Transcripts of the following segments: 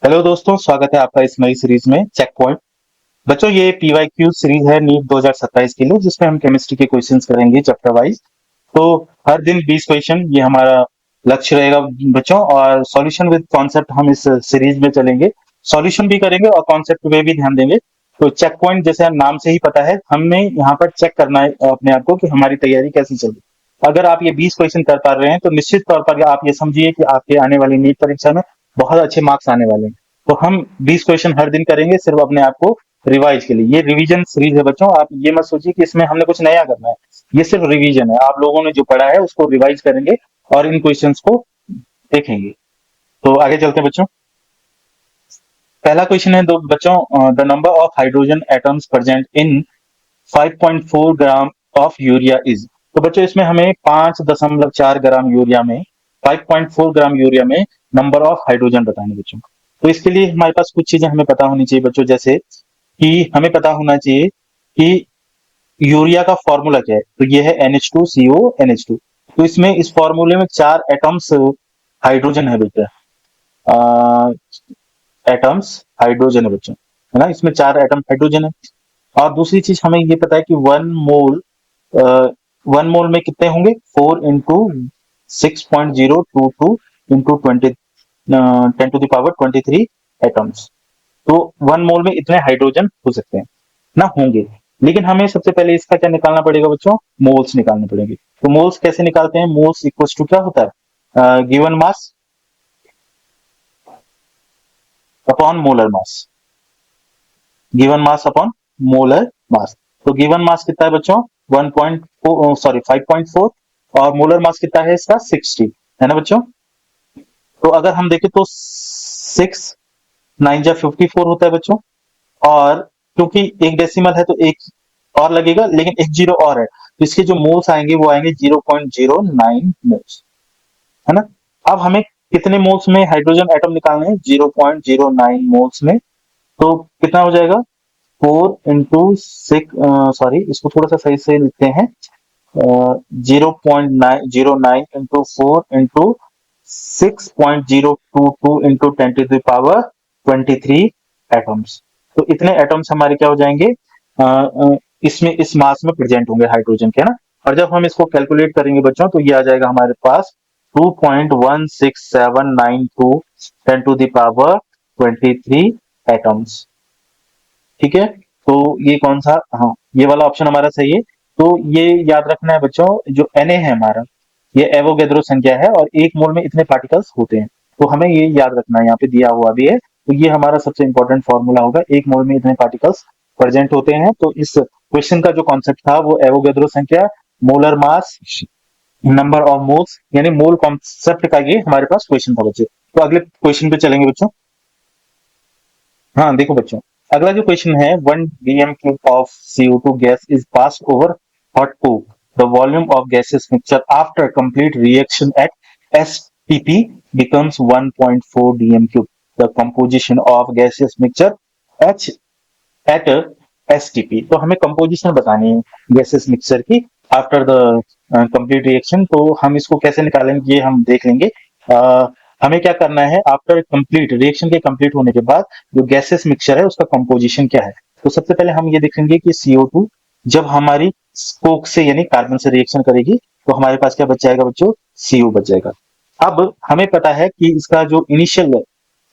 Hello दोस्तों, स्वागत है आपका इस नई सीरीज में चेक पॉइंट। बच्चों, ये पीवाईक्यू सीरीज है नीट 2027 के लिए, जिसमें हम केमिस्ट्री के क्वेश्चंस करेंगे चैप्टर वाइज। तो हर दिन 20 क्वेश्चन, ये हमारा लक्ष्य रहेगा बच्चों। और सॉल्यूशन विद कॉन्सेप्ट हम इस सीरीज में चलेंगे। सॉल्यूशन भी करेंगे और कॉन्सेप्ट पे भी ध्यान देंगे। तो चेक पॉइंट जैसे नाम से ही पता है, हमें यहाँ पर चेक करना है अपने आप को कि हमारी तैयारी कैसी चल रही है। अगर आप ये 20 क्वेश्चन कर पा रहे हैं तो निश्चित तौर पर आप ये समझिए कि आपके आने वाली नीट परीक्षा में बहुत अच्छे मार्क्स आने वाले हैं। तो हम 20 क्वेश्चन हर दिन करेंगे, सिर्फ अपने आप को रिवाइज के लिए। ये रिवीजन सीरीज है बच्चों, आप ये मत सोचिए कि इसमें हमने कुछ नया करना है। ये सिर्फ रिवीजन है, आप लोगों ने जो पढ़ा है उसको रिवाइज करेंगे और इन क्वेश्चंस को देखेंगे। तो आगे चलते हैं बच्चों। पहला क्वेश्चन है दो बच्चों, the number of hydrogen atoms present in 5.4 gram of urea is. तो बच्चों, इसमें हमें 5.4 ग्राम यूरिया में 5.4 ग्राम यूरिया में नंबर ऑफ हाइड्रोजन बताने बच्चों। तो इसके लिए हमारे पास कुछ चीजें हमें पता होनी चाहिए बच्चों, जैसे कि हमें पता होना चाहिए कि यूरिया का फॉर्मूला क्या है। तो ये है NH2CO NH2। तो इसमें इस फॉर्मूले में 4 एटम्स हाइड्रोजन है बेटा। एटम्स हाइड्रोजन है बच्चों, है ना। इसमें 4 एटम हाइड्रोजन है। और दूसरी चीज हमें ये पता है कि 1 मोल में कितने होंगे, 4 × 6.022 इंटू 10⁻23 एटम्स। तो 1 मोल में इतने हाइड्रोजन हो सकते हैं ना, होंगे। लेकिन हमें सबसे पहले इसका क्या निकालना पड़ेगा बच्चों, मोल्स निकालने पड़ेंगे। तो मोल्स कैसे निकालते हैं, मोल्स इक्वल टू क्या होता है, given mass upon molar mass. Given mass upon molar mass. तो गिवन मास कितना है बच्चों, 5.4, और मोलर मास कितना है इसका, 60, है ना बच्चों। तो अगर हम देखें तो 6 9 जा 54 होता है बच्चों। और क्योंकि एक डेसिमल है तो एक और लगेगा, लेकिन एक जीरो और है, तो इसके जो मोल्स आएंगे वो आएंगे 0.09 मोल्स, है ना। अब हमें कितने मोल्स में हाइड्रोजन एटम निकालने हैं, 0.09 मोल्स में। तो कितना हो जाएगा, 4 × 6, सॉरी इसको थोड़ा सा सही से लिखते हैं। 0.904 × 4 × 6.022 × 10⁻23 एटम्स। तो इतने एटम्स हमारे क्या हो जाएंगे, इसमें इस मास में प्रेजेंट होंगे हाइड्रोजन के, है ना। और जब हम इसको कैलकुलेट करेंगे बच्चों, तो ये आ जाएगा हमारे पास 2.16792 10⁻23 एटम्स। ठीक है। तो ये कौन सा, हाँ, ये वाला ऑप्शन हमारा सही है। तो ये याद रखना है बच्चों, जो Na है हमारा, ये एवोगैड्रो संख्या है और 1 मोल में इतने पार्टिकल्स होते हैं। तो हमें ये याद रखना है, यहाँ पे दिया हुआ भी है। तो ये हमारा सबसे इंपॉर्टेंट फॉर्मूला होगा, 1 मोल में इतने पार्टिकल्स प्रेजेंट होते हैं। तो इस क्वेश्चन का जो कॉन्सेप्ट था वो एवोगैड्रो संख्या, molar mass, number of moles, यानी मोल कॉन्सेप्ट का ये हमारे पास क्वेश्चन था बच्चों। तो अगले क्वेश्चन पे चलेंगे बच्चों। हाँ देखो बच्चों, अगला जो क्वेश्चन है, 1 dm³ of CO2 gas is pass over hot coke, the volume of gases mixture after complete reaction at STP becomes 1.4 dm³। The composition of gases mixture H at STP। तो हमें कंपोजिशन बतानी है gases mixture की after the complete reaction. तो हम इसको कैसे निकालेंगे ये हम देख लेंगे। हमें क्या करना है, आफ्टर कंप्लीट रिएक्शन के कंप्लीट होने के बाद जो गैसेस मिक्सचर है उसका कंपोजिशन क्या है। तो सबसे पहले हम ये देखेंगे कि CO2 जब हमारी कोक से यानी कार्बन से रिएक्शन करेगी तो हमारे पास क्या बच जाएगा बच्चों, CO बच जाएगा। अब हमें पता है कि इसका जो इनिशियल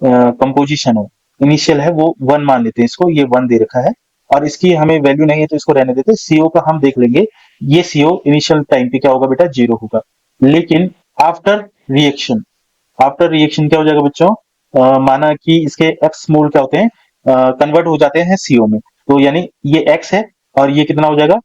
कंपोजिशन है, इनिशियल है वो 1 मान लेते हैं इसको, ये 1 दे रखा है। और इसकी हमें वैल्यू नहीं है तो इसको रहने देते। CO का हम देख लेंगे, ये CO इनिशियल टाइम पे क्या होगा बेटा, 0 होगा। लेकिन आफ्टर रिएक्शन, आफ्टर रिएक्शन क्या हो जाएगा बच्चों, माना कि इसके एक्स मोल क्या होते हैं, कन्वर्ट हो जाते हैं CO में। तो यानी ये एक्स है और ये कितना हो जाएगा,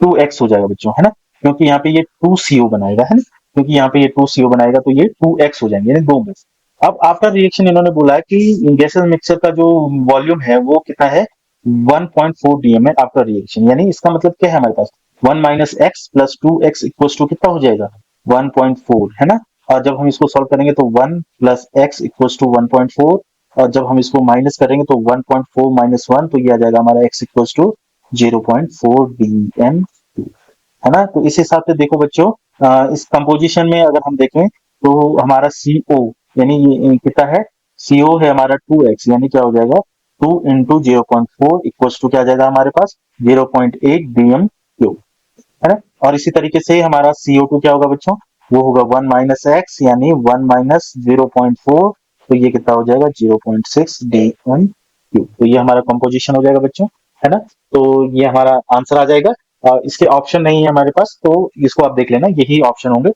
2x हो जाएगा बच्चों, है ना। क्योंकि यहाँ पे ये 2CO बनाएगा, है ना। क्योंकि यहाँ पे ये 2CO बनाएगा तो ये 2x हो जाएंगे, यानी 2 गैस। अब आफ्टर रिएक्शन इन्होंने बोला कि गैसेस मिक्सचर का जो वॉल्यूम है वो कितना है, 1.4 dm है आफ्टर रिएक्शन। यानी इसका मतलब क्या है हमारे पास, 1 minus X plus 2x equal to कितना हो जाएगा, 1.4, है ना। और जब हम इसको सॉल्व करेंगे तो 1 प्लस एक्स इक्वल टू 1.4, और जब हम इसको माइनस करेंगे तो 1.4 माइनस 1, तो ये आ जाएगा हमारा x इक्वल टू 0.4 dm, है ना। तो इस हिसाब से देखो बच्चों, इस कंपोजिशन में अगर हम देखें तो हमारा CO यानी ये कितना है, CO है हमारा 2x, यानी क्या हो जाएगा 2 इंटू 0.4 इक्वल्स टू क्या आ जाएगा हमारे पास 0.8 BM3, है ना। और इसी तरीके से हमारा CO2 क्या होगा बच्चों, वो होगा 1 माइनस एक्स, यानी 1 माइनस 0.4, तो ये कितना हो जाएगा 0.6 DMQ। तो ये हमारा कंपोजिशन हो जाएगा बच्चों, है ना। तो ये हमारा आंसर आ जाएगा। इसके ऑप्शन नहीं है हमारे पास, तो इसको आप देख लेना, यही ऑप्शन होंगे।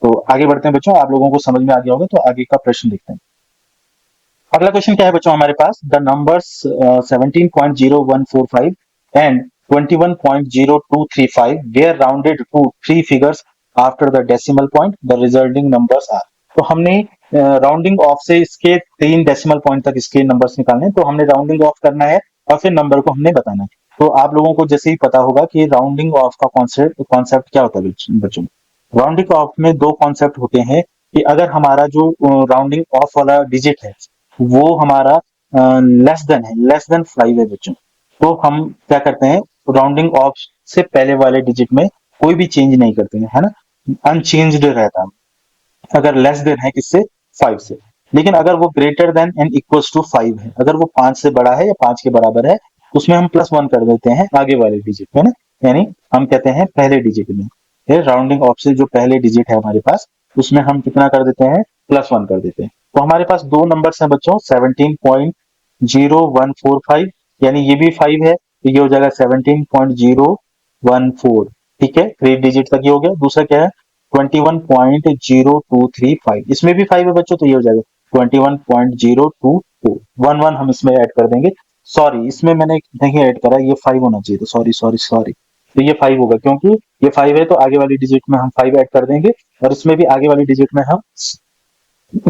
तो आगे बढ़ते हैं बच्चों, आप लोगों को समझ में आ गया होगा, तो आगे का प्रश्न देखते हैं। अगला क्वेश्चन क्या है बच्चों हमारे पास, the numbers 17.0145 and 21.0235 were rounded to three figures after the decimal point, the resulting numbers are. तो हमने राउंडिंग ऑफ से इसके 3 डेसिमल पॉइंट तक इसके नंबर्स निकालने हैं, तो हमने राउंडिंग ऑफ करना है और फिर नंबर को हमने बताना है। तो आप लोगों को जैसे ही पता होगा कि राउंडिंग ऑफ का कॉन्सेप्ट कॉन्सेप्ट क्या होता है बच्चों। राउंडिंग ऑफ में दो कॉन्सेप्ट होते हैं, कि अगर हमारा जो राउंडिंग ऑफ वाला डिजिट है वो हमारा लेस देन 5 है बच्चों, तो हम क्या करते हैं, राउंडिंग ऑफ से पहले वाले डिजिट में कोई भी चेंज नहीं करते हैं, है ना, अनचेंज्ड रहता है। अगर लेस देन है किससे, 5 से। लेकिन अगर वो greater than and equals to 5 है, अगर वो 5 से बड़ा है या 5 के बराबर है, उसमें हम +1 कर देते हैं आगे वाले डिजिट में ना, यानी हम कहते हैं पहले डिजिट में, फिर राउंडिंग ऑफ से जो पहले डिजिट है हमारे पास, उसमें हम कितना कर देते हैं, +1 कर देते हैं। तो हमारे पास दो नंबर्स हैं बच्चों, 17.0145, यानी ये भी 5 है, तो ये हो जाएगा 17.014, ठीक है, 3 डिजिट तक ये हो गया। दूसरा क्या है, 21.0235, इसमें भी 5 है बच्चों, तो ये हो जाएगा 21.024, 1 हम इसमें ऐड कर देंगे। सॉरी, इसमें मैंने नहीं ऐड करा, ये 5 होना चाहिए, तो सॉरी सॉरी सॉरी, तो ये 5 होगा, क्योंकि ये 5 है तो आगे वाली डिजिट में हम 5 ऐड कर देंगे, और इसमें भी आगे वाली डिजिट में हम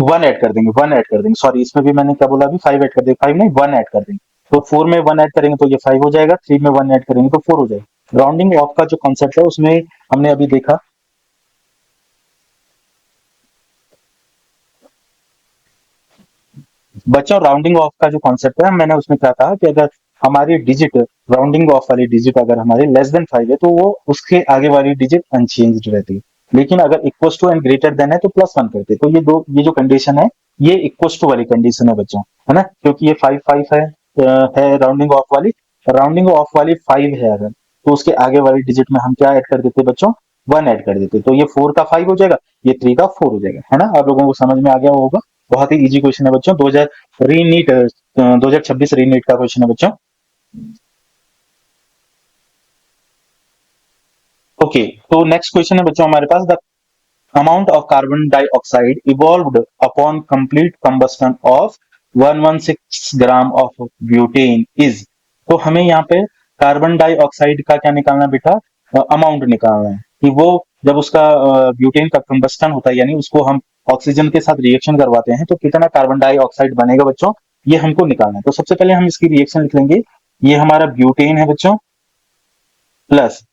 1 ऐड कर देंगे, 1 ऐड कर देंगे, सॉरी, इसमें भी मैंने क्या बोला, अभी 5 ऐड कर देंगे, 5 नहीं 1 ऐड कर देंगे। तो 4 में 1 ऐड करेंगे तो ये 5 हो जाएगा, 3 में 1 ऐड करेंगे तो 4 हो जाएगा। राउंडिंग ऑफ का जो कॉन्सेप्ट है उसमें हमने अभी देखा, बच्चों राउंडिंग ऑफ का जो कॉन्सेप्ट है, मैंने उसमें क्या कहा कि अगर हमारी डिजिट, राउंडिंग ऑफ वाली डिजिट अगर हमारे लेस देन 5 है, तो वो उसके आगे वाली डिजिट अनचेंज्ड रहती है। लेकिन अगर equals to and greater than है तो +1 करते हैं। तो ये जो कंडीशन है, ये इक्वल्स टू वाली कंडीशन है बच्चों, है ना, क्योंकि ये 5 है, है राउंडिंग ऑफ वाली, राउंडिंग ऑफ वाली 5 है अगर, तो उसके आगे वाली डिजिट में हम क्या ऐड कर देते हैं बच्चों, 1 ऐड कर देते हैं। तो ये 4 का 5 हो जाएगा, ये 3 का 4 हो जाएगा, है ना। आप लोगों को समझ में आ गया होगा। बहुत ही इजी क्वेश्चन है बच्चों, 2026 रीनीट का क्वेश्चन है बच्चों। ओके, तो नेक्स्ट क्वेश्चन है बच्चों हमारे पास, the amount of carbon dioxide evolved upon complete combustion of 116 gram of butane is. तो हमें यहाँ पे कार्बन डाइऑक्साइड का क्या निकालना है बेटा, अमाउंट निकालना है, कि वो जब उसका ब्यूटेन का कंबस्टन होता है, यानी उसको हम ऑक्सीजन के साथ रिएक्शन करवाते हैं, तो कितना कार्बन डाइऑक्साइड बनेगा बच्चों, ये हमको निकालना है। तो सबसे पहले हम इसकी रिएक्शन लिख लेंगे, ये हमारा ब्यूटेन है बच्चों, प्लस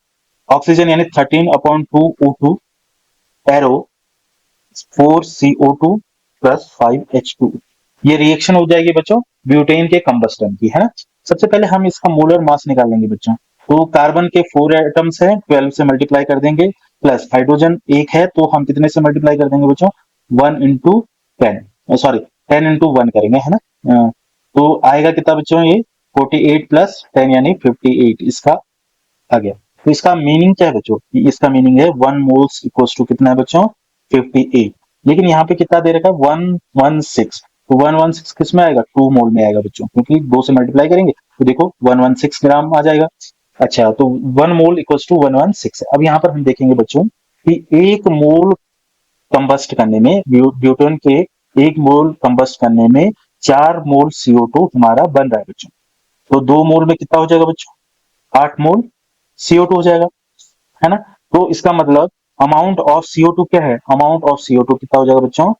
ऑक्सीजन यानी 13/2 O2 arrow 4CO2 plus 5H2, ये रिएक्शन हो जाएगी बच्चों ब्यूटेन के कंबस्टन की, है ना। सबसे पहले हम इसका मोलर मास निकाल लेंगे बच्चों। तो कार्बन के 4 एटम्स हैं, 12 से मल्टीप्लाई कर देंगे, प्लस हाइड्रोजन एक है, तो हम कितने से मल्टीप्लाई कर देंगे बच्चों, 1 इंटू 10, सॉरी 10 इंटू 1 करेंगे, है ना। तो आएगा कितना बच्चों, ये 48 प्लस 10 यानी 58, इसका आ गया। तो इसका मीनिंग क्या है बच्चों, इसका मीनिंग है 1 मोल्स इक्वल्स टू कितना है बच्चों, 58। लेकिन यहाँ पे कितना दे रखा है, 116, तो 116 किस में आएगा, 2 मोल में आएगा बच्चों, क्योंकि 2 से मल्टीप्लाई करेंगे तो देखो 116 ग्राम आ जाएगा। अच्छा, तो 1 मोल इक्वल्स टू 116 है। अब यहाँ पर हम देखेंगे बच्चों कि 1 मोल कंबस्ट करने में, ब्यूटेन के 1 मोल कंबस्ट करने में 4 मोल CO2 हमारा बन रहा है बच्चों। तो 2 मोल में कितना हो जाएगा बच्चों, 8 मोल CO2 हो जाएगा, है ना। तो इसका मतलब अमाउंट ऑफ CO2 क्या है, अमाउंट ऑफ CO2 कितना हो जाएगा बच्चों,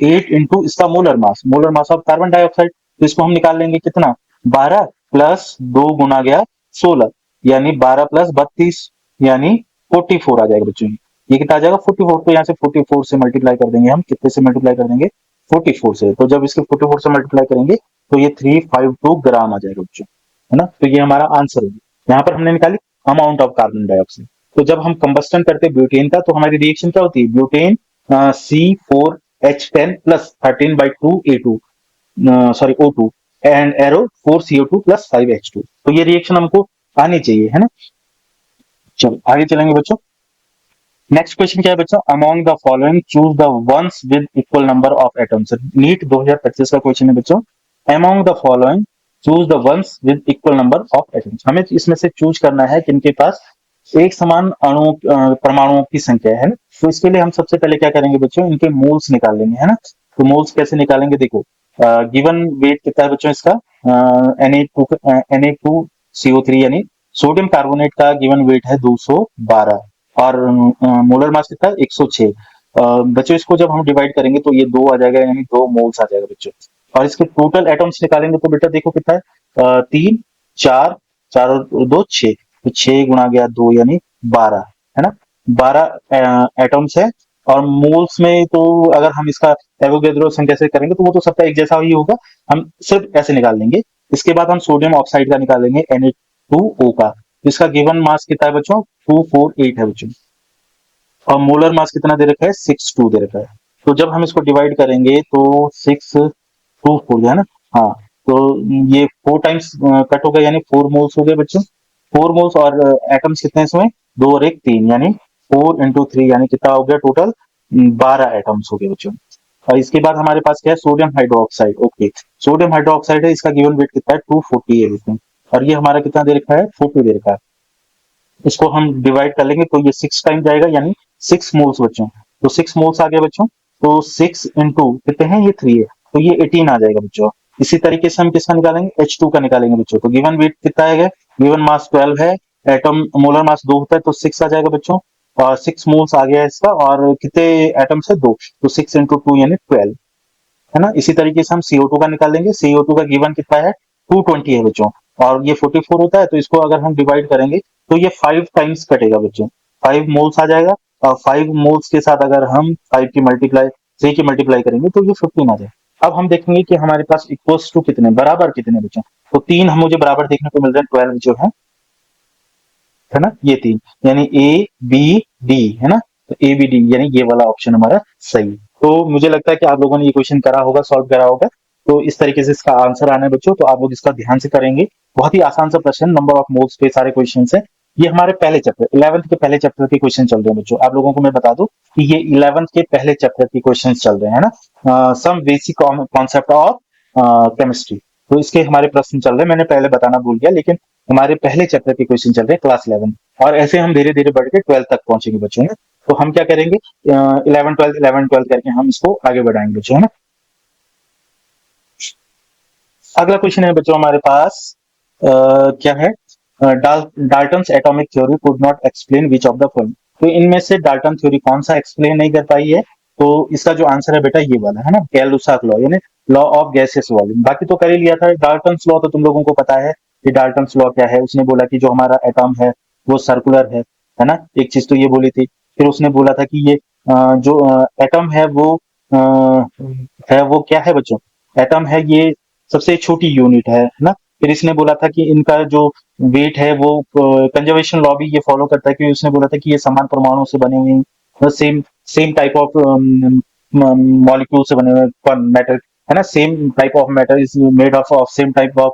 8 इंटू इसका molar mass of carbon dioxide. तो इसको हम निकाल लेंगे कितना, 12 प्लस 2 गुना गया 16, यानी 12 प्लस 32, यानी 44 आ जाएगा बच्चों। ये कितना आ जाएगा 44, तो यहाँ से 44 से मल्टीप्लाई कर देंगे हम, कितने से मल्टीप्लाई कर देंगे, 44 से। तो जब इसके 44 से मल्टीप्लाई करेंगे तो ये 352 ग्राम आ जाएगा बच्चों, है ना। तो ये हमारा आंसर होगी। यहाँ पर हमने निकाली अमाउंट ऑफ कार्बन डाइऑक्साइड। तो जब हम कंबस्टन करते हैं ब्यूटेन का, तो हमारी रिएक्शन क्या होती है, butane C4 H10 plus 13/2 A2 sorry O2 and arrow 4CO2 plus 5H2। तो ये रिएक्शन हमको आनी चाहिए, है ना। चलो आगे चलेंगे बच्चों। नेक्स्ट क्वेश्चन क्या है बच्चों, among the following choose the ones with equal number of atoms. NEET 2025 का क्वेश्चन है बच्चों, among the following choose the ones with equal number of atoms. हमें इसमें से चूज करना है कि इनके पास एक समान अणु परमाणुओं की संख्या है ना। तो इसके लिए हम सबसे पहले क्या करेंगे बच्चों, इनके मोल्स निकाल लेंगे, है ना। तो मोल्स कैसे निकालेंगे, देखो गिवन वेट कितना है बच्चों इसका, Na2CO3 यानी सोडियम कार्बोनेट का गिवन वेट है 212 और मोलर मास कितना है 106। बच्चों इसको जब हम डिवाइड करेंगे तो ये 2 आ जाएगा, यानी 2 मोल्स आ जाएगा बच्चों। और इसके टोटल एटम्स निकालेंगे तो बेटा देखो कितना है, 3 4 4 और 2 6, तो 6 गुणा गया 2 यानी 12, है ना। 12 एटम्स है। और मोल्स में तो अगर हम इसका एवोगैड्रो संख्या से करेंगे तो वो तो सबका एक जैसा ही होगा, हम सिर्फ ऐसे निकाल लेंगे। इसके बाद हम सोडियम ऑक्साइड का निकालेंगे Na2O का। इसका गिवन मास कितना है बच्चों, 248 है बच्चों। और मोलर मास कितना दे रखा है, 62 दे रखा है। तो जब हम इसको डिवाइड करेंगे तो 6 2 4 है ना। हाँ, तो ये 4 टाइम्स कट हो गया, यानी 4 मोल्स हो गए बच्चों। 4 मोल्स और एटम्स कितने हैं इसमें, 2 और 1 3, यानी 4 × 3 यानी कितना हो गया टोटल, 12 एटम्स हो गए बच्चों। और इसके बाद हमारे पास क्या है, sodium hydroxide. Okay, sodium hydroxide है, इसका गिवन वेट कितना है 240 है इसमें। और ये हमारा कितना दे रखा है, 40 दे रखा है। इसको हम डिवाइड कर लेंगे तो ये 6 टाइम जाएगा, यानी 6 मोल्स बच्चों। तो 6 मोल्स आ गए बच्चों। तो 6 × कितने हैं, ये 3 है, तो ये 18 आ जाएगा बच्चों। इसी तरीके से हम किसका निकालेंगे, H2 का निकालेंगे बच्चों। तो गिवन वेट कितना है, गिवन मास 12 है, एटम मोलर मास 2 होता है, तो 6 आ जाएगा बच्चों। और 6 मोल्स आ गया इसका, और कितने एटम्स है, 2, तो 6 × 2 यानी 12, है ना। इसी तरीके से हम CO2 का निकालेंगे। CO2 का गिवन कितना है, 220 है बच्चों। और ये 44 होता है, तो इसको अगर हम डिवाइड करेंगे तो ये 5 टाइम्स कटेगा बच्चों, 5 मोल्स आ जाएगा। और 5 मोल्स के साथ अगर हम 5 की मल्टीप्लाई 3 की मल्टीप्लाई करेंगे तो ये 15 आ जाएगा। अब हम देखेंगे कि हमारे पास इक्वल्स टू कितने, बराबर कितने बच्चों। तो 3 हम मुझे बराबर देखने को मिल रहे हैं, 12 जो है ना, ये 3, यानी A B D, है ना। तो ABD यानी ये वाला ऑप्शन हमारा सही। तो मुझे लगता है कि आप लोगों ने ये क्वेश्चन करा होगा, सॉल्व करा होगा। तो इस तरीके से इसका आंसर आना है बच्चों, तो आप लोग इसका ध्यान से करेंगे। बहुत ही आसान सा प्रश्न, नंबर ऑफ मोल्स पे सारे क्वेश्चन है। ये हमारे पहले चैप्टर 11th के पहले चैप्टर के क्वेश्चन चल रहे हैं बच्चों। आप लोगों को मैं बता दूं कि ये 11th के पहले चैप्टर के क्वेश्चन चल रहे हैं, है ना। Some basic concept of chemistry. तो इसके हमारे प्रश्न चल रहे हैं, मैंने पहले बताना भूल गया, लेकिन हमारे पहले चैप्टर के क्वेश्चन चल रहे हैं क्लास 11। और ऐसे हम धीरे धीरे बढ़ के 12 तक पहुंचेंगे बच्चों, है। तो हम क्या करेंगे, 11 12 करके हम इसको आगे बढ़ाएंगे बच्चों, है ना। अगला क्वेश्चन है बच्चों हमारे पास, क्या है, Dalton's atomic theory could not explain which of the following. तो इनमें से डाल्टन थ्योरी कौन सा एक्सप्लेन नहीं कर पाई है। तो इसका जो आंसर है बेटा ये वाला, है ना, गैल-लुसाक लॉ, यानी लॉ ऑफ गैसेस वॉल्यूम। बाकी तो कर ही लिया था। डाल्टन्स लॉ तो तुम लोगों को पता है कि डाल्टन्स लॉ क्या है। उसने बोला कि जो हमारा एटॉम है वो सर्कुलर है ना। एक चीज तो ये बोली थी। फिर उसने बोला था कि ये जो एटम है वो क्या है बच्चों, एटम है ये सबसे छोटी यूनिट है ना। फिर इसने बोला था कि इनका जो वेट है वो कंजर्वेशन लॉ भी ये फॉलो करता है, क्योंकि उसने बोला था कि ये समान परमाणु से बने हुए हैं, same same type of molecule से बने हुए मेटल, है ना। Same type of metal is made of same type of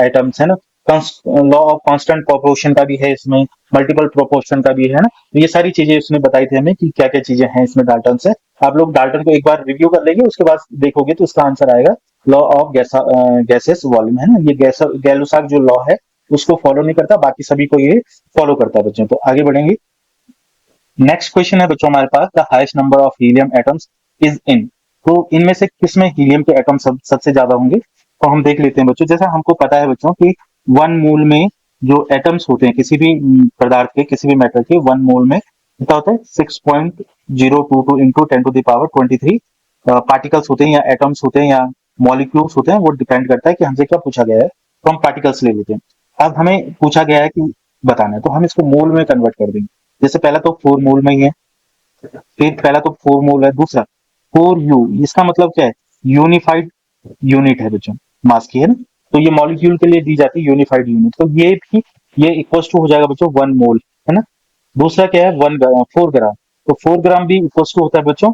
atoms, है ना। लॉ ऑफ कांस्टेंट प्रोपोर्शन का भी है इसमें, मल्टीपल प्रोपोर्शन का भी है ना। तो ये सारी चीजें उसने बताई थी हमें कि क्या क्या चीजें हैं इसमें डाल्टन से। आप लोग डाल्टन को एक बार रिव्यू कर लेंगे, उसके बाद देखोगे तो इसका आंसर आएगा लॉ ऑफ गैसेस वॉल्यूम, है ना। ये गैलुसाक जो लॉ है उसको फॉलो नहीं करता, बाकी सभी को ये फॉलो करता है बच्चों। तो आगे बढ़ेंगे। नेक्स्ट क्वेश्चन है बच्चों हमारे पास, the highest number of helium atoms is in. तो इनमें से किसमें हीलियम के एटम सबसे ज्यादा होंगे। तो हम देख लेते हैं बच्चों। जैसा हमको पता है बच्चों कि 1 मोल में जो एटम्स होते हैं किसी भी पदार्थ के, किसी भी मेटल के, 1 मोल में कितना होता है, 6.022 इंटू 10⁻23 पार्टिकल्स होते हैं, या एटम्स होते हैं, या मॉलिक्यूल्स होते हैं। वो डिपेंड करता है कि हमसे क्या पूछा गया है, तो हम पार्टिकल्स ले लेते हैं। अब हमें पूछा गया है कि बताना है, तो हम इसको मोल में कन्वर्ट कर देंगे। जैसे पहला तो 4 मोल में ही है, फिर पहला तो 4 मोल है, दूसरा 4U, इसका मतलब क्या है, यूनिफाइड यूनिट है बच्चों, मास की, है ना। तो ये मॉलिक्यूल के लिए दी जाती है यूनिफाइड यूनिट। तो ये भी ये इक्वल्स टू हो जाएगा बच्चों 1 मोल, है ना। दूसरा क्या है, 4 ग्राम। तो 4 ग्राम भी इक्वल्स टू होता है बच्चों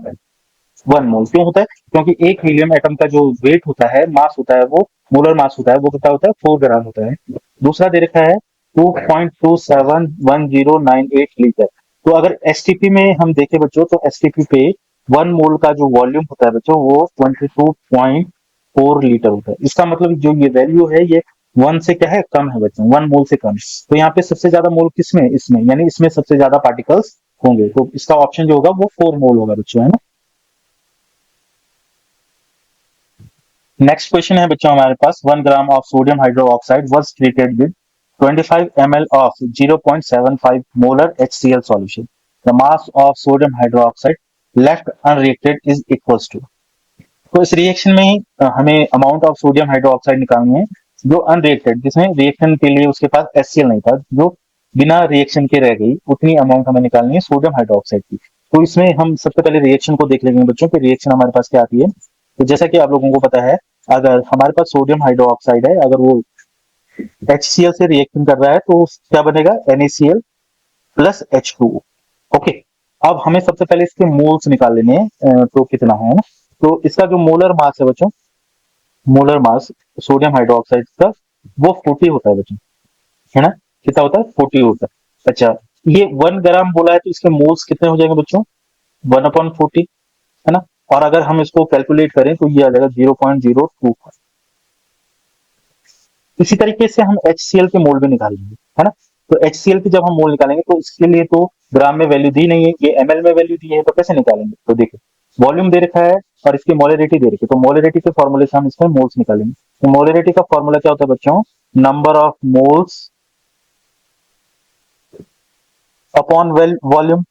1 मोल क्यों होता है? क्योंकि एक हीलियम एटम का जो वेट होता है, मास होता है, वो मोलर मास होता है, वो कितना होता है? 4 ग्राम होता है। दूसरा दे रखा है 2.271098 लीटर। तो अगर एसटीपी में हम देखें बच्चों, तो एसटीपी पे 1 मोल का जो वॉल्यूम होता है बच्चों, वो 22.4 लीटर होता है। इसका मतलब जो ये वैल्यू है, ये 1 से क्या है? कम है बच्चों, 1 मोल से कम। तो यहाँ पे सबसे ज्यादा मोल किसमें? इसमें, यानी इसमें सबसे ज्यादा पार्टिकल्स होंगे। तो इसका ऑप्शन जो होगा वो 4 मोल होगा बच्चों, है ना। नेक्स्ट क्वेश्चन है बच्चों हमारे पास, 1 gram of sodium hydroxide was treated with 25 ml of 0.75 molar HCl solution. The mass of sodium hydroxide left unreacted is equals to. तो इस रिएक्शन में ही हमें अमाउंट ऑफ सोडियम हाइड्रोक्साइड निकालनी है जो अनरिएक्टेड, जिसमें रिएक्शन के लिए उसके पास HCl नहीं था, जो बिना रिएक्शन के रह गई, उतनी अमाउंट हमें निकालनी है सोडियम हाइड्रोक्साइड की। तो इसमें हम सबसे पहले रिएक्शन को देख लेंगे बच्चों कि रिएक्शन हमारे पास क्या आती है। तो जैसा कि आप लोगों को पता है, अगर हमारे पास सोडियम हाइड्रोक्साइड है, अगर वो HCl से रिएक्शन कर रहा है, तो क्या बनेगा? NaCl plus H2O। ओके, अब हमें सबसे पहले इसके मोल्स निकाल लेने हैं। तो कितना है ना, तो इसका जो मोलर मास है बच्चों, मोलर मास सोडियम हाइड्रोक्साइड का, वो 40 होता है बच्चों, है ना। कितना होता है? 40 होता है। अच्छा, ये 1 ग्राम बोला है, तो इसके मोल्स कितने हो जाएंगे बच्चों? 1/40, है ना। और अगर हम इसको कैलकुलेट करें तो ये आ जाएगा 0.025। इसी तरीके से हम HCl के मोल भी निकालेंगे, है ना। तो HCl की जब हम मोल निकालेंगे, तो इसके लिए तो ग्राम में वैल्यू दी नहीं है, ये ml में वैल्यू दी है, तो कैसे निकालेंगे? तो देखिए, वॉल्यूम दे रखा है और इसकी मोलरिटी दे रखी है, तो मोलरिटी के फॉर्मूले से हम इसमें मोल्स निकालेंगे। तो मोलरिटी का फॉर्मूला क्या होता है बच्चों? Number of moles upon volume,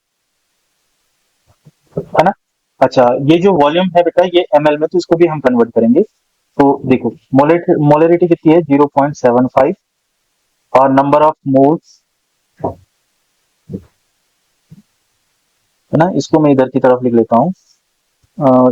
है ना। अच्छा, ये जो वॉल्यूम है बेटा, ये ml में, तो इसको भी हम कन्वर्ट करेंगे। तो देखो, मोलरिटी कितनी है? 0.75, और नंबर ऑफ मोल्स, है ना, इसको मैं इधर की तरफ लिख लेता हूँ।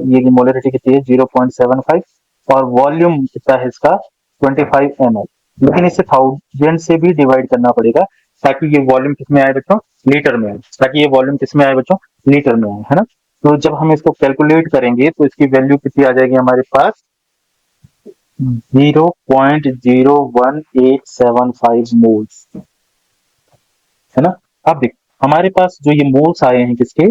ये मोलरिटी कितनी है? 0.75, और वॉल्यूम कितना है इसका? 25 ml। लेकिन इसे 1000 से भी डिवाइड करना पड़ेगा, ताकि ये वॉल्यूम किसमें आए बच्चों? लीटर में आए। ताकि ये वॉल्यूम किसमें आए बच्चों? लीटर में आए, है ना। तो जब हम इसको कैलकुलेट करेंगे, तो इसकी वैल्यू कितनी आ जाएगी हमारे पास? 0.01875 मोल्स, है ना। अब देख, हमारे पास जो ये मोल्स आए हैं किसके?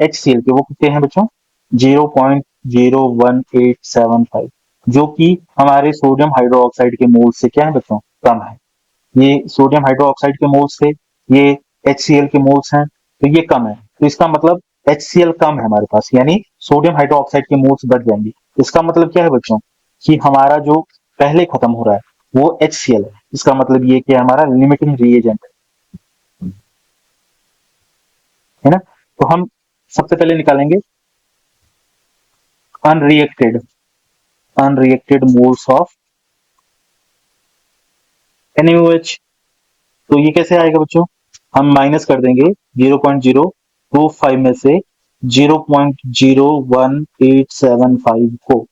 HCl के, वो कितने हैं बच्चों? 0.01875, जो कि हमारे सोडियम हाइड्रोक्साइड के मोल्स से क्या है बच्चों? कम है। ये सोडियम हाइड्रोक्साइड के मोल्स से, ये HCl के मोल्स हैं, तो ये कम है। तो इसका मतलब HCl कम है हमारे पास, यानी सोडियम हाइड्रोक्साइड के मोल्स बढ़ जाएंगे। इसका मतलब क्या है बच्चों? कि हमारा जो पहले खत्म हो रहा है वो HCl है। इसका मतलब ये कि हमारा लिमिटिंग रिएजेंट है ना। तो हम सबसे पहले निकालेंगे unreacted unreacted moles of NaOH। तो ये कैसे आएगा बच्चों? हम माइनस कर देंगे 0.025 में से 0.01875 को,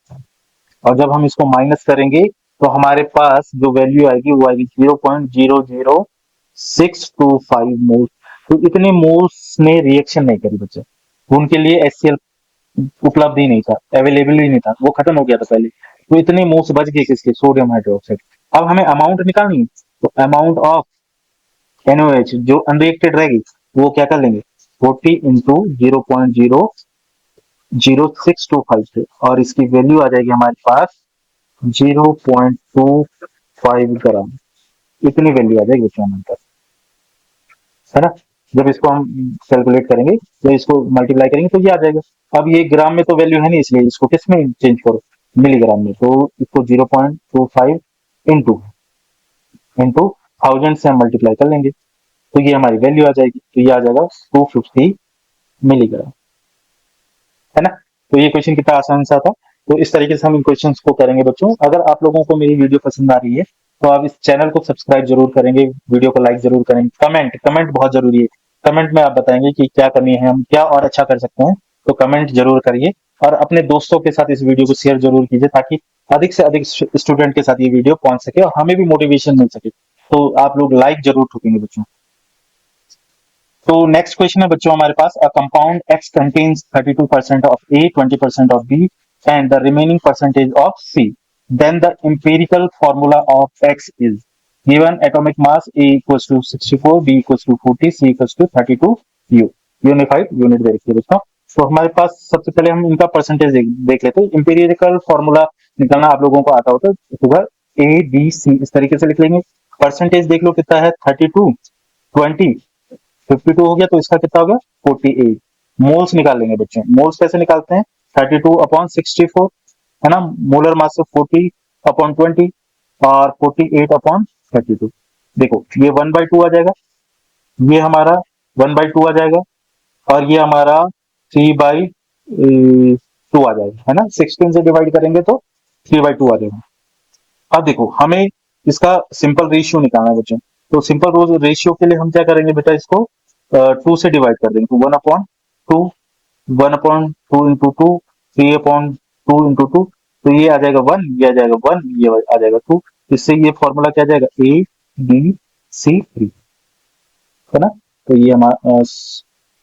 और जब हम इसको माइनस करेंगे, तो हमारे पास जो वैल्यू आएगी वो आएगी 0.00625 मोल्स। तो इतने मोल्स ने रिएक्शन नहीं करी बच्चे, उनके लिए HCl उपलब्ध ही नहीं था, अवेलेबल ही नहीं था, वो खत्म हो गया था पहले। तो इतने मोल्स बच गए किसके? Sodium hydroxide. अब हमें अमाउंट निकालनी है, तो अमाउंट ऑफ NaOH जो अनरिएक्टेड रहेगी, वो क्या कर लेंगे? 40 इंटू 0.00625 से, और इसकी वैल्यू आ जाएगी हमारे पास 0.25 ग्राम। इतनी वैल्यू आ जाएगी उसमें हमारे पास, है ना। जब इसको हम कैलकुलेट करेंगे, तो इसको मल्टीप्लाई करेंगे, तो ये आ जाएगा। अब ये ग्राम में तो वैल्यू है नहीं, इसलिए इसको किस में चेंज करो? मिलीग्राम में। तो इसको 0.25 इंटू इंटू 1000 से हम मल्टीप्लाई कर लेंगे, तो ये हमारी वैल्यू आ जाएगी। तो ये आ जाएगा 250 मिलीग्राम, है ना। तो ये क्वेश्चन कितना आसान सा था। तो इस तरीके से हम इन क्वेश्चंस को करेंगे बच्चों। अगर आप लोगों को मेरी वीडियो पसंद आ रही है, तो आप इस चैनल को सब्सक्राइब जरूर करेंगे, वीडियो को लाइक जरूर करेंगे, कमेंट कमेंट बहुत जरूरी है। कमेंट में आप बताएंगे कि क्या कमी है, हम क्या और अच्छा कर सकते हैं। तो कमेंट जरूर करिए, और अपने दोस्तों के साथ इस वीडियो को शेयर जरूर कीजिए, ताकि अधिक से अधिक स्टूडेंट के साथ ये वीडियो पहुंच सके और हमें भी मोटिवेशन मिल सके। तो आप लोग लाइक जरूर ठोकेंगे बच्चों। तो नेक्स्ट क्वेश्चन है बच्चों हमारे पास, a compound X contains 32% of A, 20% of B and the remaining percentage of C, then the empirical formula of X is given atomic mass A equals to 64, B equals to 40, C equals to 32 U. Unified unit देखिए दोस्तों। तो हमारे पास सबसे पहले हम इनका percentage देख लेते हैं। एम्पिरिकल फॉर्मूला निकालना आप लोगों को आता होगा, ए बी सी इस तरीके से लिख लेंगे। परसेंटेज देख लो कितना है, 32, 20, 52 हो गया, तो इसका कितना हो गया, 48। मोल्स निकाल लेंगे बच्चों। मोल्स कैसे निकालते हैं, 32 अपॉन 64 है ना, मोलर मास से 40 अपॉन 20 और 48 अपॉन 32। देखो ये 1/2 आ जाएगा, ये हमारा 1/2 आ जाएगा और ये हमारा 3/2 आ जाएगा, है ना। 16 से डिवाइड करेंगे तो 3/2 आ जाएगा। अब देखो हमें इसका सिंपल रेशियो निकालना है बच्चों। तो सिंपल रेशियो के लिए हम क्या करेंगे बेटा, इसको 2 से डिवाइड कर देंगे। तो 1/2, 1/2 इंटू टू, 3/2 इंटू टू, तो ये आ जाएगा 1, ये आ जाएगा 1, ये आ जाएगा 2। इससे ये फॉर्मूला क्या आ जाएगा, ए बी सी 3, है ना। तो ये हमारा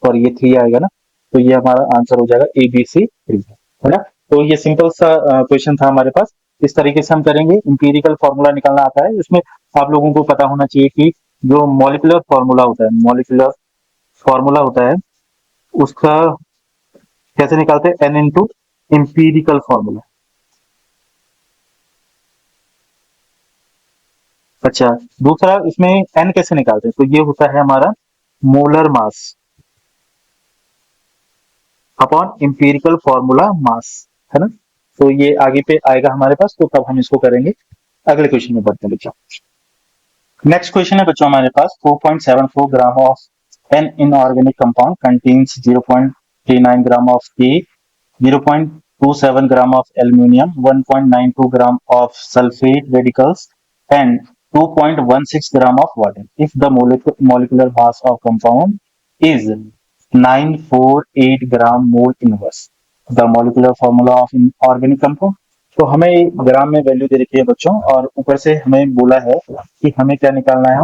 और ये 3 आएगा ना, तो ये हमारा आंसर हो जाएगा ए बी सी 3, है ना। तो ये सिंपल सा क्वेश्चन था हमारे पास। इस तरीके से हम करेंगे। इंपीरिकल फॉर्मूला निकालना आता है, इसमें आप लोगों को पता होना चाहिए कि जो मॉलिक्यूलर फॉर्मूला होता है, मॉलिक्यूलर फॉर्मूला होता है उसका कैसे निकालते हैं, एन इंटू एम्पीरिकल फॉर्मूला। अच्छा, दूसरा इसमें एन कैसे निकालते हैं, तो ये होता है हमारा molar mass upon empirical formula mass, है ना। तो ये आगे पे आएगा हमारे पास, तो तब हम इसको करेंगे। अगले क्वेश्चन में बढ़ते हैं बच्चों। नेक्स्ट क्वेश्चन है बच्चों हमारे पास, 4.74 gram of an inorganic compound contains 0.39 gram of के, 0.27 gram of aluminium, 1.92 gram of sulfate radicals, and 2.16 gram of water. If the molecular mass of compound is 948 gram mole inverse, the molecular formula of inorganic compound। तो हमें ग्राम में value दे रखी है बच्चों, और ऊपर से हमें बोला है कि हमें क्या निकालना है,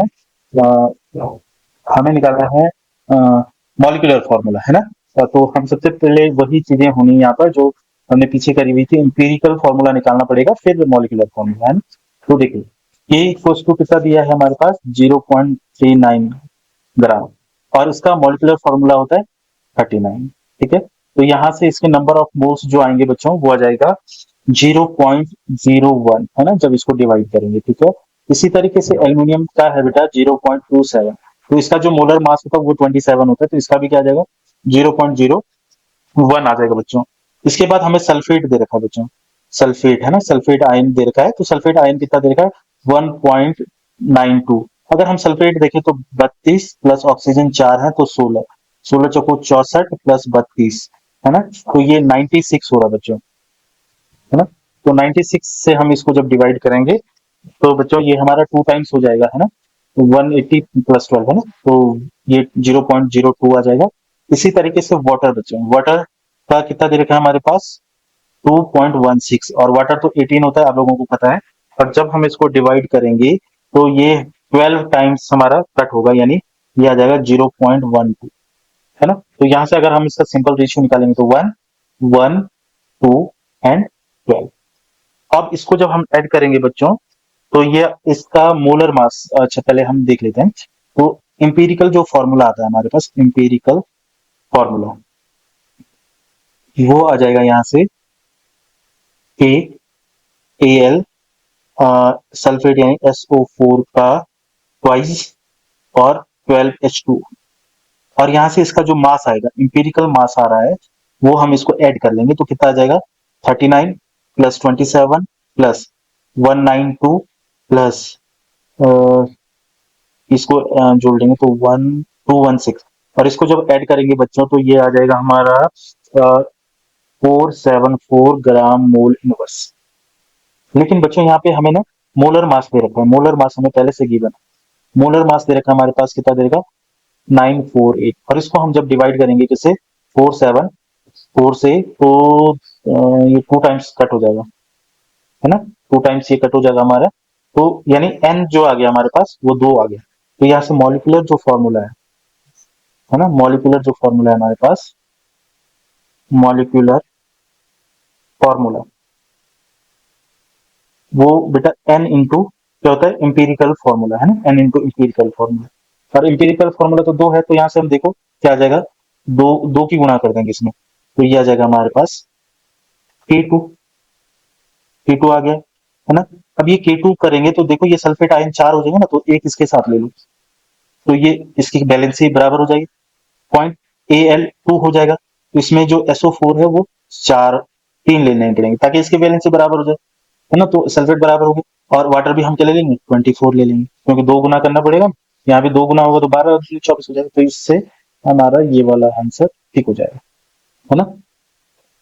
हमें निकालना है मॉलिक्यूलर फॉर्मूला, है ना। तो हम सबसे पहले वही चीजें होनी यहाँ पर जो हमने पीछे करी हुई थी, इंपीरिकल फॉर्मूला निकालना पड़ेगा, फिर मॉलिक्यूलर फॉर्मूला, है ना। तो देखिए ये इक्वल्स टू कितना दिया है हमारे पास, 0.39 ग्राम, और इसका मॉलिक्यूलर फॉर्मूला होता है 39, ठीक है। तो यहाँ से इसके नंबर ऑफ मोल्स जो आएंगे बच्चों वो आ जाएगा 0.01, है ना, जब इसको डिवाइड करेंगे, ठीक है। इसी तरीके से एल्यूमिनियम का है बेटा 0.27, तो इसका जो मोलर मास होता है वो 27 होता है, तो इसका भी क्या आ जाएगा, 0.01 आ जाएगा बच्चों। इसके बाद हमें सल्फेट दे रखा है बच्चों, सल्फेट, है ना, सल्फेट आयन दे रखा है। तो सल्फेट आयन कितना दे रखा है, 1.92। अगर हम सल्फेट देखें तो 32 प्लस ऑक्सीजन 4 है तो 16, 16 चौको 64 प्लस 32, है ना। तो ये 96 हो रहा है बच्चों, है ना। तो 96 से हम इसको जब डिवाइड करेंगे तो बच्चों ये हमारा 2 टाइम्स हो जाएगा, है ना। तो 180 प्लस 12, है ना, तो ये 0.02 आ जाएगा। इसी तरीके से वाटर बच्चों, वाटर का कितना दे रखा है हमारे पास, 2.16, और वाटर तो 18 होता है, आप लोगों को पता है। और जब हम इसको डिवाइड करेंगे तो ये 12 टाइम्स हमारा कट होगा, यानी ये आ जाएगा 0.12, है ना। तो यहां से अगर हम इसका सिंपल रेशियो निकालेंगे तो 1, 1, 2 एंड 12। अब इसको जब हम ऐड करेंगे बच्चों तो ये इसका मोलर मास, अच्छा पहले हम देख लेते हैं। तो इंपीरिकल जो फॉर्मूला आता है हमारे पास, इंपीरिकल फॉर्मूला वो आ जाएगा यहाँ से ए ए एल सल्फेट यानी SO4 का ट्वाइस और 12H2, और यहाँ से इसका जो मास आएगा, इंपीरिकल मास आ रहा है, वो हम इसको ऐड कर लेंगे तो कितना आ जाएगा, 39 प्लस 27 प्लस 192 प्लस इसको जोड़ लेंगे तो 1216, और इसको जब ऐड करेंगे बच्चों तो ये आ जाएगा हमारा 474 ग्राम मोल इनवर्स। लेकिन बच्चों यहाँ पे हमें ना मोलर मास दे रखा है, मोलर मास हमें पहले से गिवन है। मोलर मास दे रखा है हमारे पास, कितना देगा, 948, और इसको हम जब डिवाइड करेंगे किसे, 4 से, तो ये 2 टाइम्स कट हो जाएगा, है ना। 2 टाइम्स ये कट हो जाएगा हमारा, तो यानी एन जो आ गया हमारे पास वो 2 आ गया। तो यहाँ से मॉलिक्यूलर जो फॉर्मूला है है ना। मॉलिक्यूलर जो फॉर्मूला है हमारे पास, मॉलिक्यूलर फॉर्मूला, वो बेटा n इंटू क्या होता है, इंपीरिकल फॉर्मूला है ना, n इंटू इंपीरिकल फॉर्मूला। और इंपीरिकल फॉर्मूला तो 2 है, तो यहाँ से हम देखो क्या आ जाएगा, दो दो की गुणा कर देंगे इसमें, तो ये आ जाएगा हमारे पास K2, K2 आ गया, है ना। अब ये K2 करेंगे तो देखो ये सल्फेट आयन 4 हो जाएंगे ना, तो एक इसके साथ ले लो, तो ये इसकी बैलेंसी बराबर हो जाएगी, पॉइंट Al2 हो जाएगा। तो इसमें जो SO4 है वो 4 3 लेने पड़ेंगे ताकि इसकी बैलेंसी बराबर हो जाए, है ना। तो सल्फेट बराबर हो गए, और वाटर भी हम क्या ले लेंगे, 24 ले लेंगे, क्योंकि 2 गुना करना पड़ेगा, यहाँ भी 2 गुना होगा तो 12 और 24 हो जाएगा, तो इससे हमारा ये वाला आंसर ठीक हो जाएगा, है ना।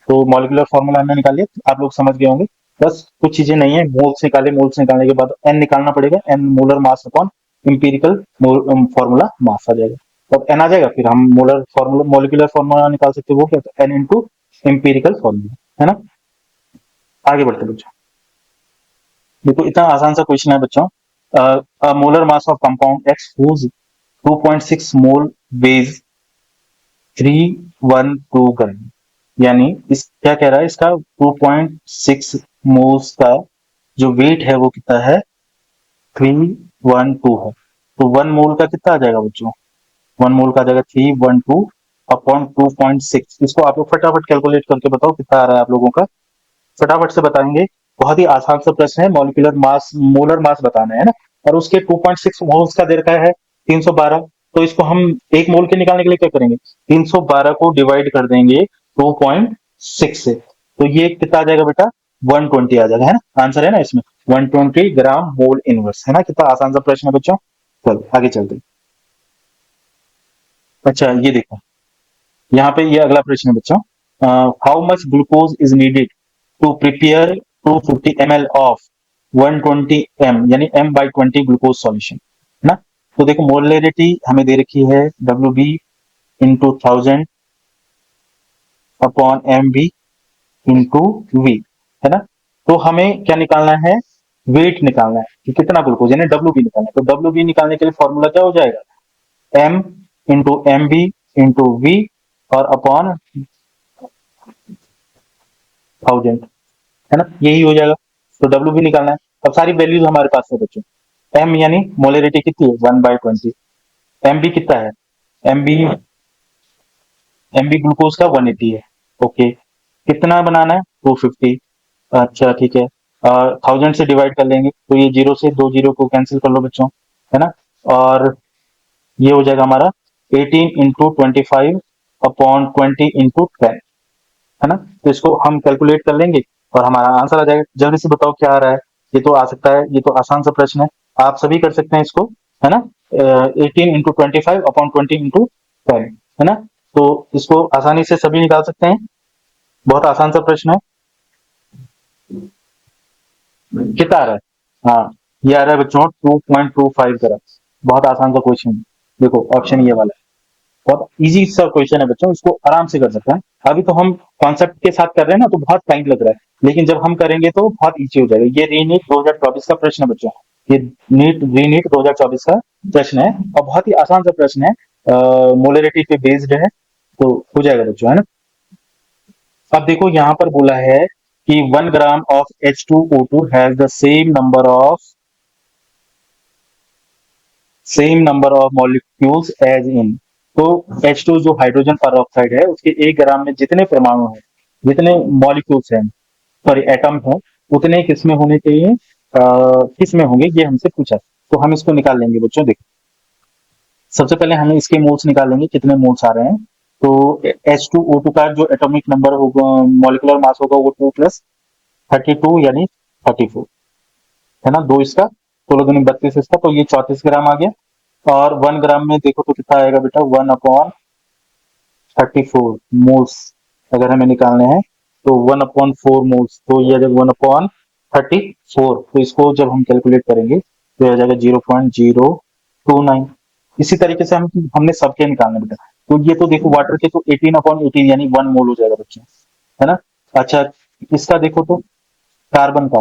तो मॉलिक्यूलर फॉर्मूला हमने निकाल लिया, आप लोग समझ गए होंगे। बस कुछ चीजें नहीं है, मोल्स निकाले, मोल्स निकालने के बाद एन निकालना पड़ेगा, N molar mass upon empirical formula mass आ जाएगा। तो एन आ जाएगा, फिर हम मोलर फॉर्मूला, मॉलिक्यूलर फॉर्मूला निकाल सकते हैं, वो क्या है, एन इंटू इंपीरिकल फॉर्मूला, है ना। आगे बढ़ते बच्चों, देखो इतना आसान सा क्वेश्चन है बच्चों। Molar mass of compound X whose 2.6 mole base 312 gram, यानी इस क्या कह रहा है, इसका 2.6 मोल्स का जो वेट है वो कितना है, 312 है। तो 1 मोल का कितना आ जाएगा बच्चों, 1 मोल का आ जाएगा 312 अपॉन 2.6। इसको आप लोग फटाफट कैलकुलेट करके बताओ कितना आ रहा है आप लोगों का, फटाफट से बताएंगे। बहुत ही आसान सा प्रश्न है, मॉलिक्यूलर मास मोलर मास बताना है ना, और उसके 2.6 मोल्स का दे रखा है 312। तो इसको हम 1 मोल के निकालने के लिए क्या करेंगे, 312 को डिवाइड कर देंगे 2.6 से, तो ये कितना आ जाएगा बेटा, 120 आ जाएगा, है ना। आंसर है ना इसमें 120 ग्राम मोल इनवर्स, है ना। कितना आसान सा प्रश्न है बच्चों। चलो आगे चलते हैं। अच्छा ये देखो, यहाँ पे ये अगला प्रश्न है बच्चों, how much glucose is needed to prepare 250 ml of 120 m यानी m/20 ग्लूकोज सॉल्यूशन, है ना। तो देखो मोलरिटी हमें दे रखी है WB into 1000 upon MB into V, है ना। तो हमें क्या निकालना है, वेट निकालना है कि कितना ग्लूकोज, यानी WB निकालना है। तो WB निकालने के लिए फॉर्मूला क्या हो जाएगा, M into MB into V और अपॉन 1000, है ना, यही हो जाएगा। तो डब्ल्यू भी निकालना है। अब सारी वैल्यूज हमारे पास है बच्चों, एम यानी मोलरिटी कितनी है, 1/20, एम बी कितना है, M B M B glucose का 180 है, ओके। कितना बनाना है, 250, अच्छा ठीक है। 1000 से डिवाइड कर लेंगे, तो ये जीरो से 2 जीरो को कैंसिल कर लो बच्चों, है ना। और ये हो जाएगा हमारा 18 इंटू 25 अपॉन 20 इंटू 10, है ना। तो इसको हम कैलकुलेट कर लेंगे और हमारा आंसर आ जाएगा। जल्दी से बताओ क्या आ रहा है, ये तो आ सकता है, ये तो आसान सा प्रश्न है, आप सभी कर सकते हैं इसको, है ना। 18 इंटू 25 अपॉन 20 इंटू 10, है ना। तो इसको आसानी से सभी निकाल सकते हैं, बहुत आसान सा प्रश्न है। कितना आ रहा है, हाँ ये आ रहा है बच्चों 2.25 ग्राम, बहुत आसान सा क्वेश्चन है। देखो ऑप्शन ये वाला है, बहुत इजी सा क्वेश्चन है बच्चों, इसको आराम से कर सकते हैं। अभी तो हम कॉन्सेप्ट के साथ कर रहे हैं ना, तो बहुत टाइम लग रहा है, लेकिन जब हम करेंगे तो बहुत इजी हो जाएगा। ये रीनीट 2024 का प्रश्न है बच्चों, ये नीट रीनीट 2024 का प्रश्न है, और बहुत ही आसान सा प्रश्न है, मोलरिटी पे बेस्ड है, तो हो जाएगा बच्चों, है ना। अब देखो यहाँ पर बोला है कि 1 gram of H2O2 has the same number of molecules as in. तो H2 जो हाइड्रोजन पर है, उसके 1 ग्राम में जितने परमाणु हैं, जितने मॉलिक्यूल्स हैं, सॉरी एटम हो, उतने किसमें होने चाहिए, किसमें होंगे, ये हमसे पूछा। तो हम इसको निकाल लेंगे बच्चों, देखो सबसे पहले हमें इसके मोल्स निकाल लेंगे, कितने मोल्स आ रहे हैं। तो H2O2 का जो एटॉमिक नंबर होगा, मॉलिकुलर मास होगा, वो 2 प्लस 32 यानी 34, है ना। 2 इसका, 16 दूनी 32 इसका, तो ये 34 ग्राम आ गया। और 1 ग्राम में देखो तो कितना आएगा बेटा, 1/34 मोल्स अगर हमें निकालने हैं, तो 1/4 मोल्स, तो ये आ जाएगा 1/34। तो इसको जब हम कैलकुलेट करेंगे तो ये आ जाएगा 0.029। इसी तरीके से हमने सबके निकालने बेटा, तो ये तो देखो वाटर के तो 18/18 यानी 1 मोल हो जाएगा बच्चों, है ना। अच्छा इसका देखो तो, कार्बन का,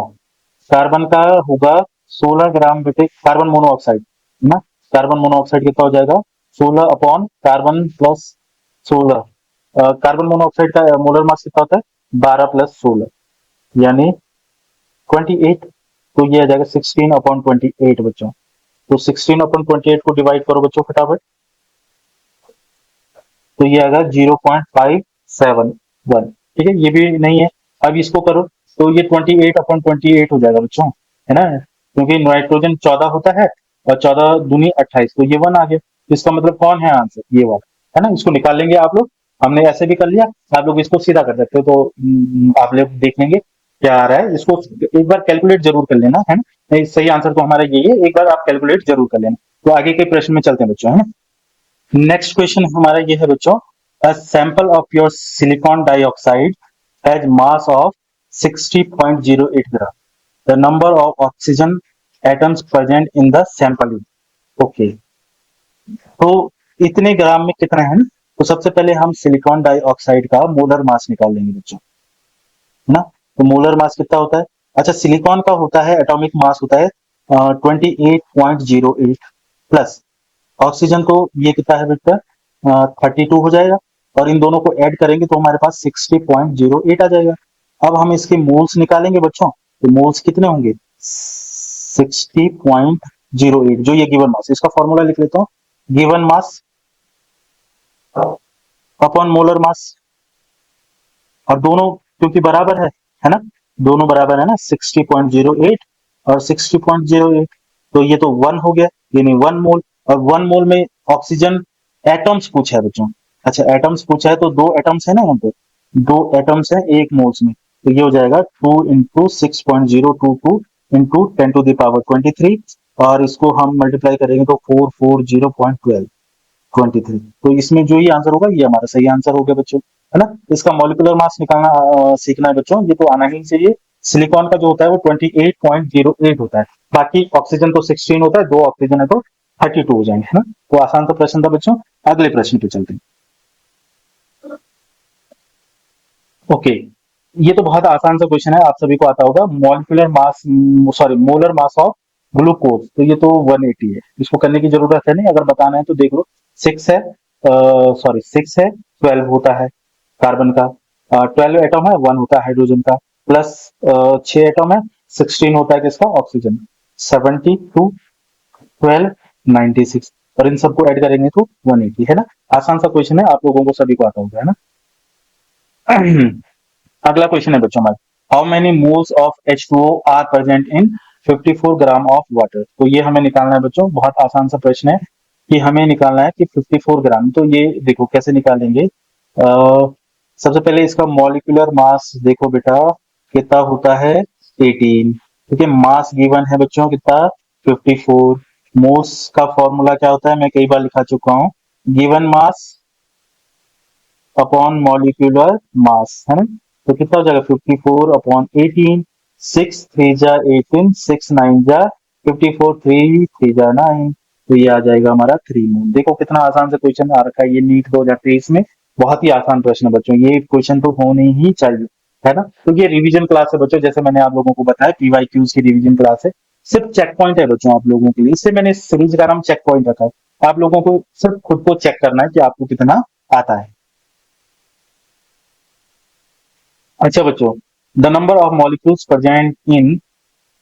कार्बन का होगा 16 ग्राम बेटे, कार्बन मोनोऑक्साइड, है ना। कार्बन मोनोऑक्साइड कितना हो जाएगा, 16 upon carbon plus 16, carbon monoxide का मोलर मास कितना होता है 12 प्लस 16 यानी 28। तो ये आ जाएगा 16 अपॉन 28 बच्चों। तो 16 अपॉन 28 को डिवाइड करो बच्चों फटाफट, तो ये आएगा 0.571। ठीक है, ये भी नहीं है। अब इसको करो तो ये 28 अपॉन 28 हो जाएगा बच्चों, है ना, क्योंकि नाइट्रोजन 14 होता है और 14 दूनी 28, तो ये 1 आ गया। तो इसका मतलब कौन है आंसर, ये वाला, है ना। इसको निकाल लेंगे आप लोग, हमने ऐसे भी कर लिया, आप लोग इसको सीधा कर सकते हो। तो आप लोग देख लेंगे क्या आ रहा है, इसको एक बार कैलकुलेट जरूर कर लेना, है ना। नहीं, सही आंसर तो हमारा यही है, एक बार आप कैलकुलेट जरूर कर लेना। तो आगे के प्रश्न में चलते हैं बच्चों, है ना। नेक्स्ट क्वेश्चन हमारा ये है बच्चों, a sample of your silicon dioxide has mass of 60.08 gram, the number of oxygen atoms present in the sample. Okay, तो इतने ग्राम में कितना है ना। तो सबसे पहले हम सिलिकॉन डाइऑक्साइड का मोलर मास निकाल लेंगे बच्चों, है ना। तो मोलर मास कितना होता है, अच्छा सिलिकॉन का होता है एटॉमिक मास होता है 28.08 प्लस ऑक्सीजन को ये कितना है बेटा 32 हो जाएगा, और इन दोनों को ऐड करेंगे तो हमारे पास 60.08 आ जाएगा। अब हम इसके मोल्स निकालेंगे बच्चों, तो मोल्स कितने होंगे 60.08, जो ये गिवन मास, इसका फॉर्मूला लिख लेता हूँ, given mass upon molar mass, और दोनों क्योंकि बराबर है ना, दोनों बराबर है ना 60.08 और 60.08, तो ये तो 1 हो गया, यानी 1 मोल। और 1 मोल में ऑक्सीजन एटम्स पूछा है बच्चों, अच्छा एटम्स पूछा है तो 2 एटम्स है ना यहाँ पे, 2 एटम्स है 1 मोल्स में, तो ये हो जाएगा 2 इंटू 6.022 इंटू 10⁻23, और इसको हम मल्टीप्लाई करेंगे तो 440.12 23। तो इसमें जो ही आंसर होगा ये हमारा सही आंसर हो गया बच्चों, है ना। इसका मॉलिक्यूलर मास निकालना सीखना है बच्चों, ये तो आना ही चाहिए। सिलिकॉन का जो होता है वो 28.08 होता है, बाकी ऑक्सीजन तो 16 होता है, 2 ऑक्सीजन है तो 32 हो जाएंगे, है ना। तो आसान तो प्रश्न था बच्चों, अगले प्रश्न पे चलते हैं। ओके, ये तो बहुत आसान सा क्वेश्चन है, आप सभी को आता होगा। Molecular mass, sorry molar mass of glucose, तो ये तो 180 है, इसको करने की जरूरत है नहीं, अगर बताना है तो देख लो। 6 है, सॉरी 6 है, 12 होता है कार्बन का, 12 एटम है, 1 होता है हाइड्रोजन का, प्लस 6 एटम है, 16 होता है किसका ऑक्सीजन, 72, 12, 96, और इन सबको ऐड करेंगे तो 180, है ना। आसान सा क्वेश्चन है, आप लोगों को सभी को आता होगा, है ना। अगला क्वेश्चन है बच्चों हमारा, how many moles of H2O are present in 54 gram of water. तो ये हमें निकालना है बच्चों, बहुत आसान सा प्रश्न है कि हमें निकालना है कि 54 ग्राम, तो ये देखो कैसे निकालेंगे। सबसे पहले इसका मॉलिक्यूलर मास देखो बेटा कितना होता है 18, ठीक है। मास गिवन है बच्चों कितना 54, मोल्स का फॉर्मूला क्या होता है मैं कई बार लिखा चुका हूँ, given mass upon molecular mass, है ना। तो कितना हो जाएगा 54 अपॉन 18, 6 3 जा 18, 6 9 जा 54, 3 3 जा 9, तो ये आ जाएगा हमारा 3 मोल। देखो कितना आसान से क्वेश्चन आ रखा है, ये नीट 2023 में बहुत ही आसान प्रश्न है बच्चों, ये क्वेश्चन तो होने ही चाहिए, है ना। तो ये रिवीजन क्लास है बच्चों, जैसे मैंने आप लोगों को बताया पीवाईक्यूज की रिवीजन क्लास है, सिर्फ चेक पॉइंट है बच्चों आप लोगों के लिए, इससे मैंने इस सीरीज का नाम चेक पॉइंट रखा है। आप लोगों को सिर्फ खुद को चेक करना है कि आपको कितना आता है। अच्छा बच्चों, the number of molecules present in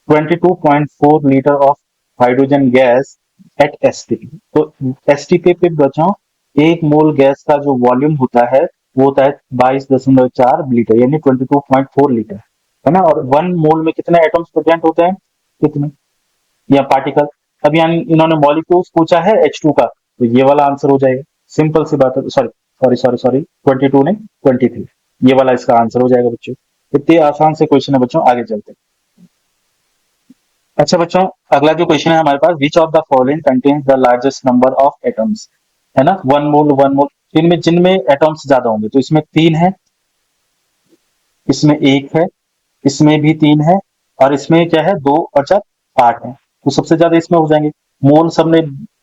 22.4 litre of hydrogen gas at STP. तो एसटीपी पे बच्चों 1 मोल गैस का जो वॉल्यूम होता है वो होता है 22.4 लीटर, यानी 22.4 लीटर, है ना। और 1 मोल में कितने एटम्स प्रेजेंट होते हैं, कितने या पार्टिकल। अब यहाँ इन्होंने मॉलिक्यूल्स पूछा है H2 का, तो ये वाला आंसर हो जाएगा, सिंपल सी बात है। सॉरी सॉरी सॉरी सॉरी 22 नहीं 23, ये वाला इसका आंसर हो जाएगा बच्चों। इतने आसान से क्वेश्चन है बच्चों, आगे चलते हैं। अच्छा बच्चों, अगला जो क्वेश्चन है हमारे पास, which of the following contains the largest number of atoms, है ना। 1 मोल 1 मोल, इनमें जिनमें एटम्स ज्यादा होंगे, तो इसमें 3 है, इसमें 1 है, इसमें भी 3 है, और इसमें क्या है 2 और 4 8 है, तो सबसे ज्यादा इसमें हो जाएंगे। मोल सबने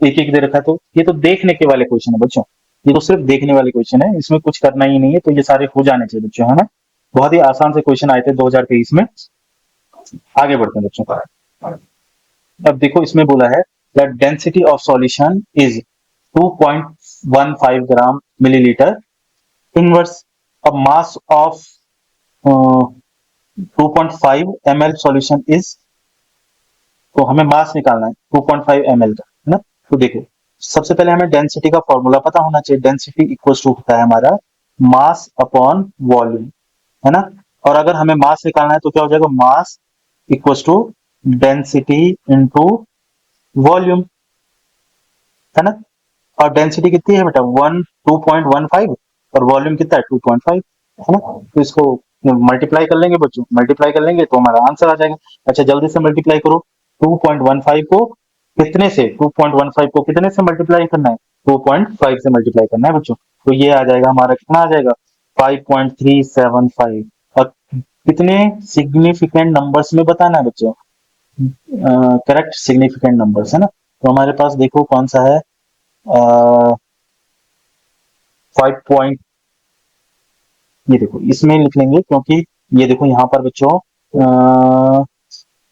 एक एक दे रखा है, तो ये तो देखने के वाले क्वेश्चन है बच्चों, ये तो सिर्फ देखने वाले क्वेश्चन है, इसमें कुछ करना ही नहीं है, तो ये सारे हो जाने चाहिए बच्चों, है ना। बहुत ही आसान से क्वेश्चन आए थे 2023 में। आगे बढ़ते हैं बच्चों, अब देखो इसमें बोला है the density of solution is, 2.15 gram millilitre inverse. अब mass of 2.5 ml solution is, तो हमें मास निकालना है 2.5 ml का, है ना। तो देखो सबसे पहले हमें डेंसिटी का फॉर्मूला पता होना चाहिए। डेंसिटी इक्वल्स टू होता है हमारा मास अपॉन वॉल्यूम, है ना। और अगर हमें मास निकालना है तो क्या हो जाएगा, mass equals to density into volume, है ना। और डेंसिटी कितनी है बेटा, 2.15 और वॉल्यूम कितना है 2.5, है ना। तो इसको मल्टीप्लाई कर लेंगे बच्चों, मल्टीप्लाई कर लेंगे तो हमारा आंसर आ जाएगा। अच्छा जल्दी से मल्टीप्लाई करो, 2.15 को कितने से, 2.15 को कितने से मल्टीप्लाई करना है, 2.5 से मल्टीप्लाई करना है बच्चों। तो ये आ जाएगा हमारा, कितना आ जाएगा 5.375। और कितने सिग्निफिकेंट नंबर्स में बताना है बच्चों, करेक्ट सिग्निफिकेंट नंबर्स, है ना। तो हमारे पास देखो कौन सा है, 5 ये देखो इसमें लिख लेंगे, क्योंकि ये देखो यहाँ पर बच्चों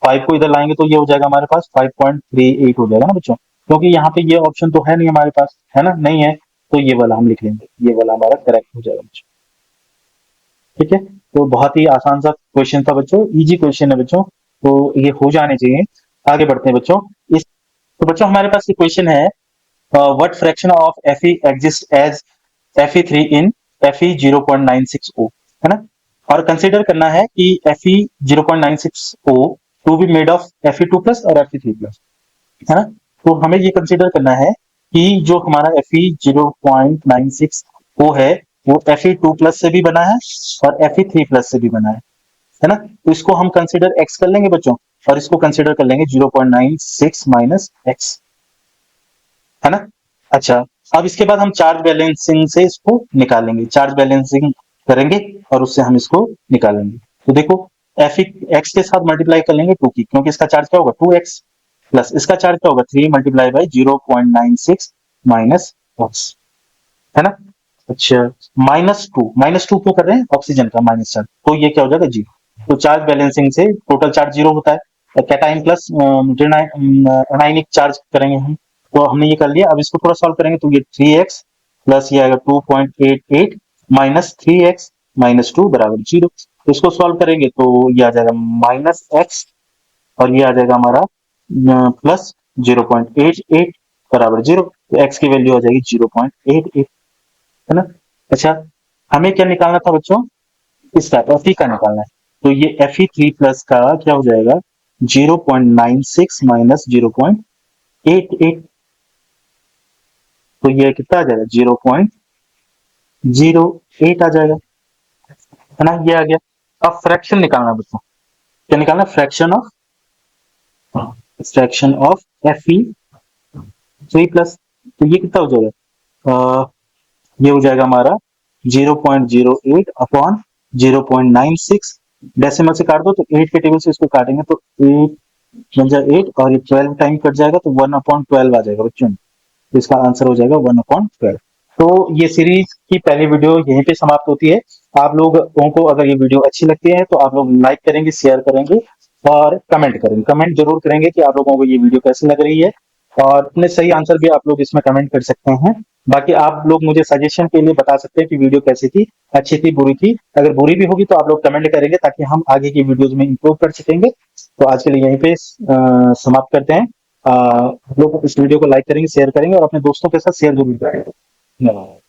5 को इधर लाएंगे तो ये हो जाएगा हमारे पास 5.38 हो जाएगा ना बच्चों, क्योंकि यहाँ पे ये ऑप्शन तो है नहीं हमारे पास, है ना, नहीं है। तो ये वाला हम लिख लेंगे, ये वाला हमारा करेक्ट हो जाएगा बच्चों। ठीक है, तो बहुत ही आसान सा क्वेश्चन था बच्चों, इजी क्वेश्चन है बच्चों, तो ये हो जाने चाहिए। आगे बढ़ते हैं बच्चों। इस तो बच्चों हमारे पास ये क्वेश्चन है, what fraction of Fe exist as Fe3 in Fe0.96O, है ना। और कंसीडर करना है कि Fe0.96O to be made of Fe2+ और Fe3+, है ना। तो हमें ये कंसीडर करना है कि जो हमारा Fe0.96O है वो Fe2+ से भी बना है और Fe3+ से भी बना है ना। तो इसको हम कंसीडर x कर लेंगे बच्चों, और इसको कंसीडर कर लेंगे 0.96 माइनस x, है ना। अच्छा अब इसके बाद हम चार्ज बैलेंसिंग से इसको निकालेंगे, चार्ज बैलेंसिंग करेंगे और उससे हम इसको निकालेंगे। तो देखो एफ एक्स के साथ मल्टीप्लाई कर लेंगे 2 की, क्योंकि इसका चार्ज क्या होगा 2x, प्लस इसका चार्ज क्या होगा 3 मल्टीप्लाई बाई 0.96 माइनस एक्स, है ना। अच्छा माइनस टू क्यों कर रहे हैं, ऑक्सीजन का माइनस चार्ज, तो ये क्या हो जाएगा जीरो। तो चार्ज बैलेंसिंग से टोटल चार्ज जीरो होता है, कैटाइन प्लस एनाइनिक चार्ज करेंगे हम। तो हमने ये कर लिया, अब इसको थोड़ा सॉल्व करेंगे तो ये 3x प्लस ये आएगा 2.88 माइनस 3x माइनस 2 बराबर जीरो। तो इसको सॉल्व करेंगे तो ये आ जाएगा माइनस एक्स, और ये आ जाएगा हमारा प्लस 0.88 बराबर जीरो। तो x की वैल्यू आ जाएगी 0.88, है ना। अच्छा हमें क्या निकालना था बच्चों, इसका Fe का निकालना है। तो ये Fe3+ का क्या हो जाएगा 0.96 माइनस 0.88, तो ये कितना आ जाएगा 0.08 आ जाएगा, है ना। ये आ गया। अब फ्रैक्शन निकालना है बच्चों, क्या निकालना, फ्रैक्शन ऑफ Fe3+, तो ये कितना हो जाएगा, ये हो जाएगा हमारा 0.08 अपॉन 0.96, डेसिमल से काट दो तो 8 के टेबल से इसको काटेंगे तो 8 बन जाए 8, और ये 12 टाइम कट जाएगा तो 1/12 आ जाएगा बच्चों। तो इसका आंसर हो जाएगा 1/12। तो ये सीरीज की पहली वीडियो यहीं पे समाप्त होती है। आप लोगों को अगर ये वीडियो अच्छी लगती है तो आप लोग लाइक करेंगे, शेयर करेंगे और कमेंट करेंगे, कमेंट जरूर करेंगे कि आप लोगों को ये वीडियो कैसी लग रही है, और अपने सही आंसर भी आप लोग इसमें कमेंट कर सकते हैं। बाकी आप लोग मुझे सजेशन के लिए बता सकते हैं कि वीडियो कैसी थी, अच्छी थी, बुरी थी। अगर बुरी भी होगी तो आप लोग कमेंट करेंगे ताकि हम आगे की वीडियोज में इंप्रूव कर सकेंगे। तो आज के लिए यहीं पे समाप्त करते हैं। आप लोग इस वीडियो को लाइक करेंगे, शेयर करेंगे और अपने दोस्तों के साथ शेयर जरूर करेंगे। धन्यवाद।